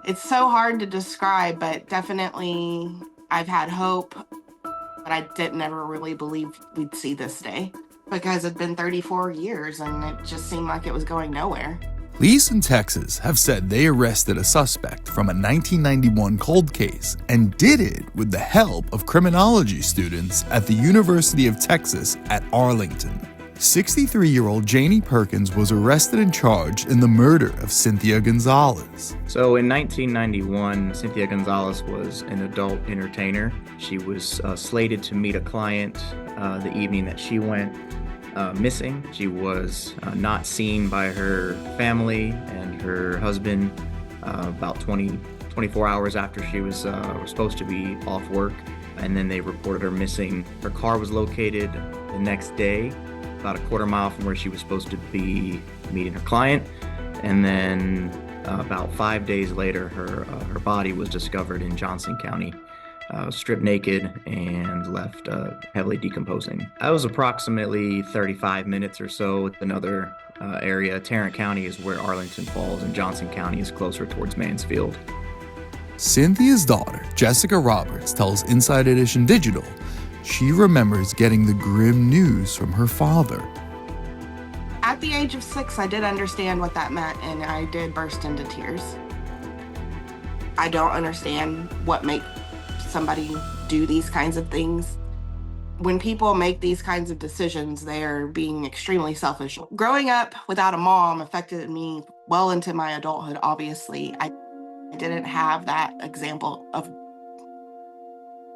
It's so hard to describe, but definitely I've had hope, but I didn't ever really believe we'd see this day because it'd been 34 years and it just seemed like it was going nowhere. Police in Texas have said they arrested a suspect from a 1991 cold case and did it with the help of criminology students at the University of Texas at Arlington. 63-year-old Janie Perkins was arrested and charged in the murder of Cynthia Gonzales. So in 1991, Cynthia Gonzales was an adult entertainer. She was slated to meet a client the evening that she went missing. She was not seen by her family and her husband about 24 hours after she was supposed to be off work. And then they reported her missing. Her car was located the next day, about a quarter mile from where she was supposed to be meeting her client. And then about 5 days later, her body was discovered in Johnson County, stripped naked and left heavily decomposing. That was approximately 35 minutes or so with another area. Tarrant County is where Arlington falls, and Johnson County is closer towards Mansfield. Cynthia's daughter, Jessica Roberts, tells Inside Edition Digital she remembers getting the grim news from her father. At the age of 6, I did understand what that meant, and I did burst into tears. I don't understand what makes somebody do these kinds of things. When people make these kinds of decisions, they're being extremely selfish. Growing up without a mom affected me well into my adulthood, obviously. I didn't have that example of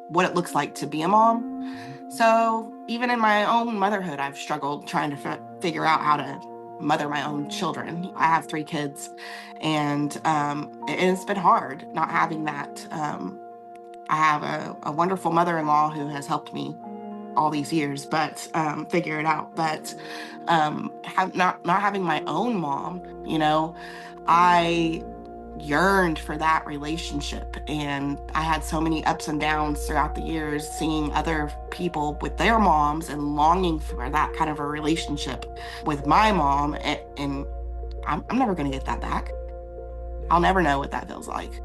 what it looks like to be a mom. So even in my own motherhood, I've struggled trying to figure out how to mother my own children. I have 3 kids, and it's been hard not having that. I have a wonderful mother-in-law who has helped me all these years, but figure it out. But not having my own mom, I yearned for that relationship, and I had so many ups and downs throughout the years, seeing other people with their moms and longing for that kind of a relationship with my mom, and I'm never going to get that back. I'll never know what that feels like.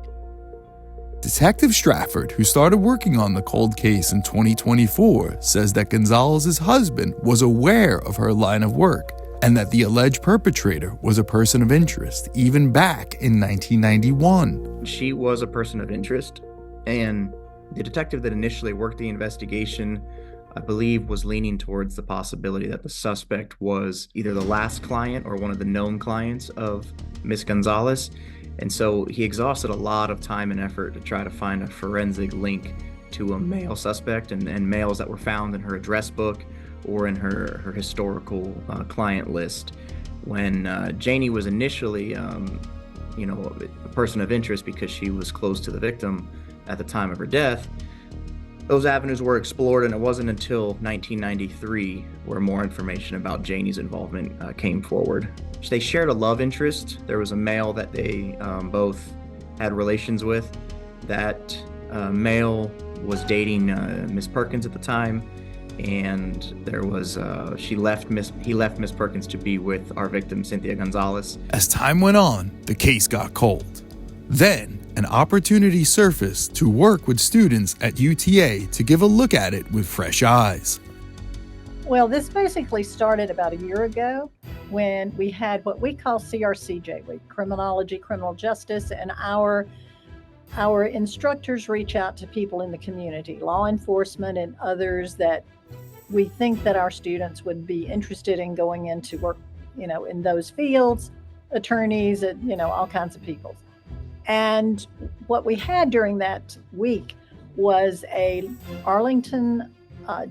Detective Stratford, who started working on the cold case in 2024, says that Gonzales' husband was aware of her line of work and that the alleged perpetrator was a person of interest even back in 1991. She was a person of interest, and the detective that initially worked the investigation, I believe, was leaning towards the possibility that the suspect was either the last client or one of the known clients of Miss Gonzales. And so he exhausted a lot of time and effort to try to find a forensic link to a male suspect and males that were found in her address book or in her historical client list. When Janie was initially, a person of interest because she was close to the victim at the time of her death, those avenues were explored, and it wasn't until 1993 where more information about Janie's involvement came forward. They shared a love interest. There was a male that they both had relations with. That male was dating Miss Perkins at the time, and there was he left Miss Perkins to be with our victim, Cynthia Gonzales. As time went on, the case got cold. Then, an opportunity surfaced to work with students at UTA to give a look at it with fresh eyes. Well, this basically started about a year ago when we had what we call CRCJ Week, Criminology, Criminal Justice, and our instructors reach out to people in the community, law enforcement and others that we think that our students would be interested in going into work, in those fields, attorneys, all kinds of people. And what we had during that week was a Arlington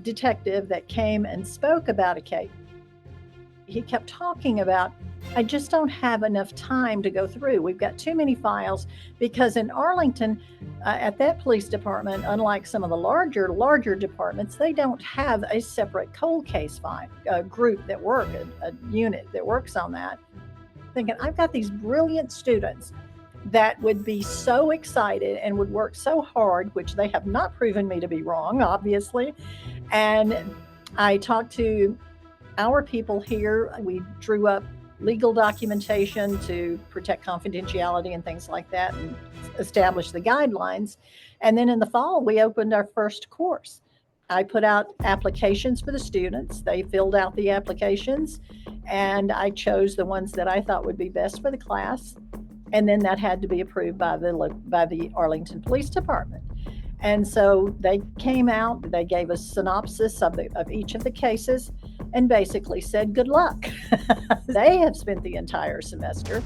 detective that came and spoke about a case. He kept talking about, I just don't have enough time to go through. We've got too many files, because in Arlington, at that police department, unlike some of the larger departments, they don't have a separate cold case file, a group that a unit that works on that. Thinking, I've got these brilliant students that would be so excited and would work so hard, which they have not proven me to be wrong, obviously. And I talked to our people here. We drew up legal documentation to protect confidentiality and things like that, and establish the guidelines. And then in the fall, we opened our first course. I put out applications for the students. They filled out the applications, and I chose the ones that I thought would be best for the class. And then that had to be approved by the Arlington Police Department. And so they came out, they gave a synopsis of each of the cases and basically said, good luck. They have spent the entire semester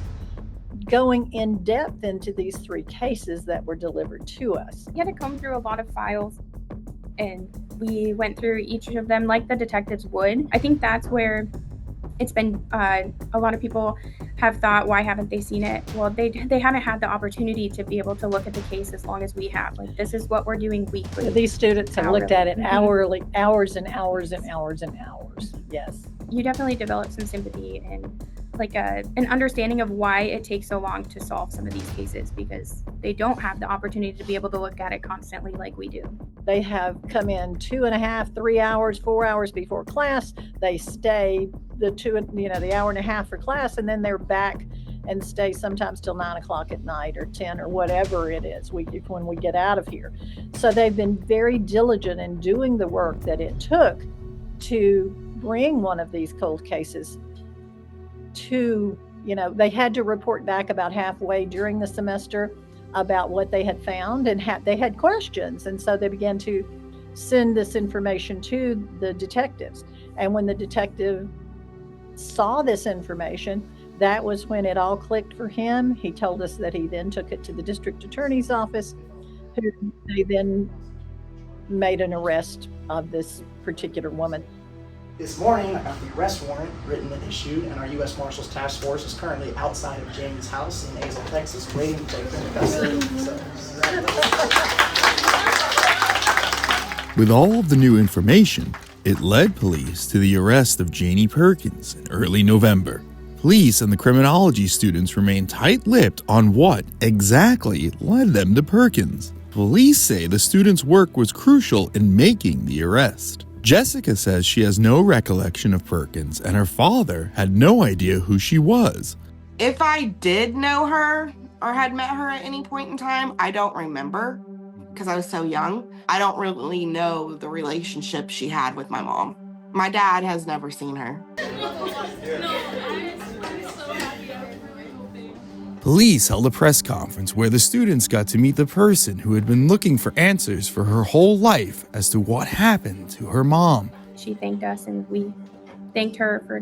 going in depth into these 3 cases that were delivered to us. We had to comb through a lot of files, and we went through each of them like the detectives would. I think that's where it's been, a lot of people have thought, why haven't they seen it? Well, they haven't had the opportunity to be able to look at the case as long as we have. Like, this is what we're doing weekly. These students have looked at it hourly, hours and hours and hours and hours. Yes. You definitely develop some sympathy and like an understanding of why it takes so long to solve some of these cases, because they don't have the opportunity to be able to look at it constantly like we do. They have come in 2.5, 3 hours, 4 hours before class. They stay the hour and a half for class, and then they're back and stay sometimes till 9 o'clock at night or 10 or whatever it is when we get out of here. So they've been very diligent in doing the work that it took to bring one of these cold cases to, they had to report back about halfway during the semester about what they had found, and they had questions. And so they began to send this information to the detectives. And when the detective saw this information, that was when it all clicked for him. He told us that he then took it to the district attorney's office, who they then made an arrest of this particular woman. This morning, I got the arrest warrant written and issued, and our U.S. Marshals Task Force is currently outside of Janie's house in Azle, Texas, waiting to take her into custody. So, With all of the new information, it led police to the arrest of Janie Perkins in early November. Police and the criminology students remain tight-lipped on what exactly led them to Perkins. Police say the students' work was crucial in making the arrest. Jessica says she has no recollection of Perkins, and her father had no idea who she was. If I did know her or had met her at any point in time, I don't remember because I was so young. I don't really know the relationship she had with my mom. My dad has never seen her. Police held a press conference where the students got to meet the person who had been looking for answers for her whole life as to what happened to her mom. She thanked us, and we thanked her for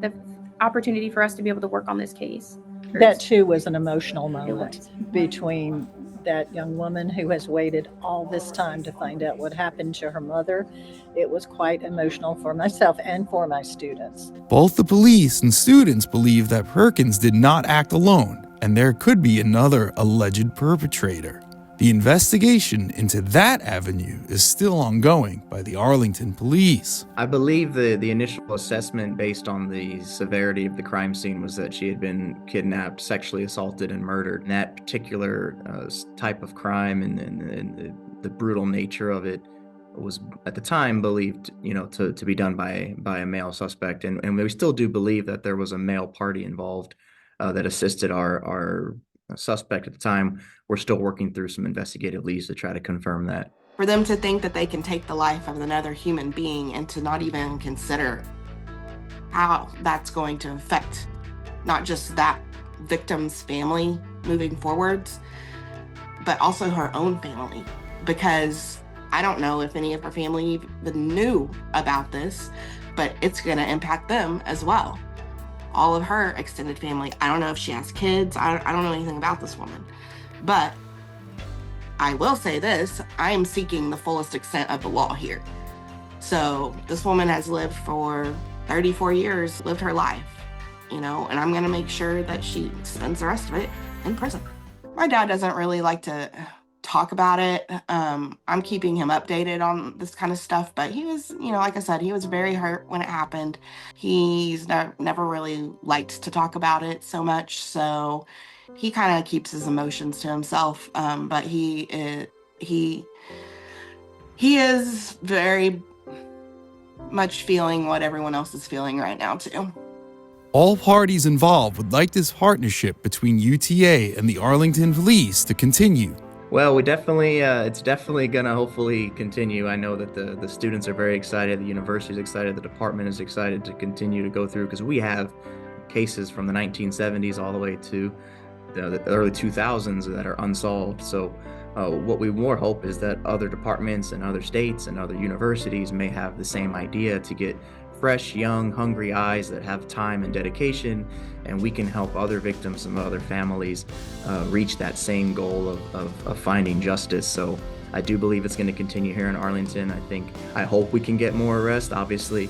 the opportunity for us to be able to work on this case. That too was an emotional moment between that young woman who has waited all this time to find out what happened to her mother. It was quite emotional for myself and for my students. Both the police and students believe that Perkins did not act alone, and there could be another alleged perpetrator. The investigation into that avenue is still ongoing by the Arlington police. I believe the initial assessment based on the severity of the crime scene was that she had been kidnapped, sexually assaulted, and murdered. And that particular type of crime and the brutal nature of it was at the time believed, to be done by a male suspect. And we still do believe that there was a male party involved that assisted our suspect at the time. We're still working through some investigative leads to try to confirm that. For them to think that they can take the life of another human being and to not even consider how that's going to affect not just that victim's family moving forwards, but also her own family. Because I don't know if any of her family even knew about this, but it's going to impact them as well. All of her extended family. I don't know if she has kids. I don't know anything about this woman. But I will say this, I am seeking the fullest extent of the law here. So this woman has lived for 34 years, lived her life, and I'm going to make sure that she spends the rest of it in prison. My dad doesn't really like to talk about it. I'm keeping him updated on this kind of stuff, but he was, like I said, he was very hurt when it happened. He's never really liked to talk about it so much, so he kind of keeps his emotions to himself. But he is very much feeling what everyone else is feeling right now too. All parties involved would like this partnership between UTA and the Arlington Police to continue. Well, we definitely, it's definitely gonna hopefully continue. I know that the students are very excited, the university is excited, the department is excited to continue to go through, because we have cases from the 1970s all the way to the early 2000s that are unsolved. So what we more hope is that other departments and other states and other universities may have the same idea, to get fresh, young, hungry eyes that have time and dedication, and we can help other victims and other families reach that same goal of finding justice. So I do believe it's going to continue here in Arlington. I hope we can get more arrests. Obviously,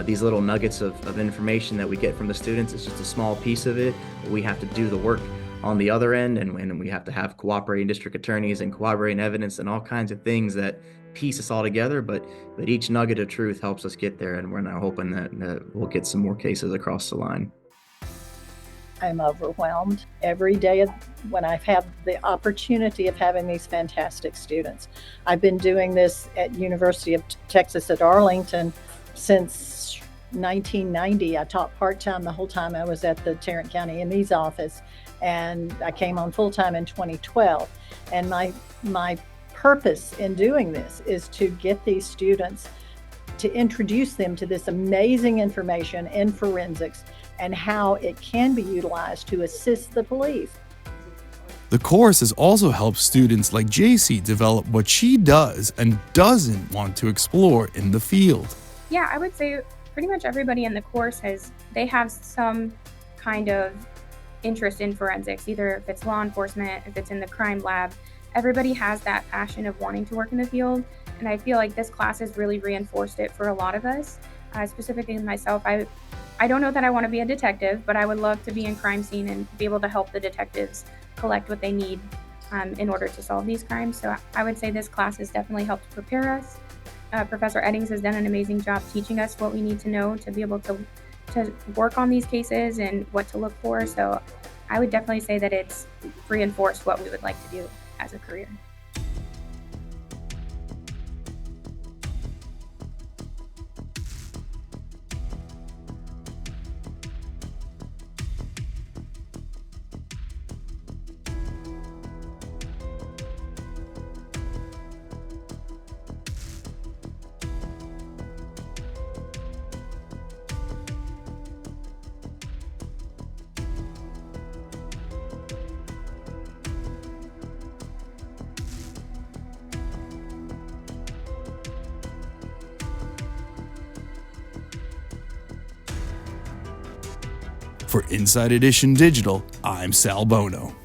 these little nuggets of information that we get from the students, it's just a small piece of it. We have to do the work on the other end, and we have to have cooperating district attorneys and corroborating evidence and all kinds of things that piece us all together, but each nugget of truth helps us get there, and we're now hoping that we'll get some more cases across the line. I'm overwhelmed every day when I've had the opportunity of having these fantastic students. I've been doing this at University of Texas at Arlington since 1990. I taught part-time the whole time I was at the Tarrant County ME's office, and I came on full-time in 2012. And my purpose in doing this is to get these students, to introduce them to this amazing information in forensics and how it can be utilized to assist the police. The course has also helped students like JC develop what she does and doesn't want to explore in the field. Yeah, I would say pretty much everybody in the course they have some kind of interest in forensics, either if it's law enforcement, if it's in the crime lab. Everybody has that passion of wanting to work in the field, and I feel like this class has really reinforced it for a lot of us. Specifically myself, I don't know that I want to be a detective, but I would love to be in crime scene and be able to help the detectives collect what they need in order to solve these crimes. So I would say this class has definitely helped prepare us. Professor Eddings has done an amazing job teaching us what we need to know to be able to work on these cases and what to look for. So I would definitely say that it's reinforced what we would like to do as a career. For Inside Edition Digital, I'm Sal Bono.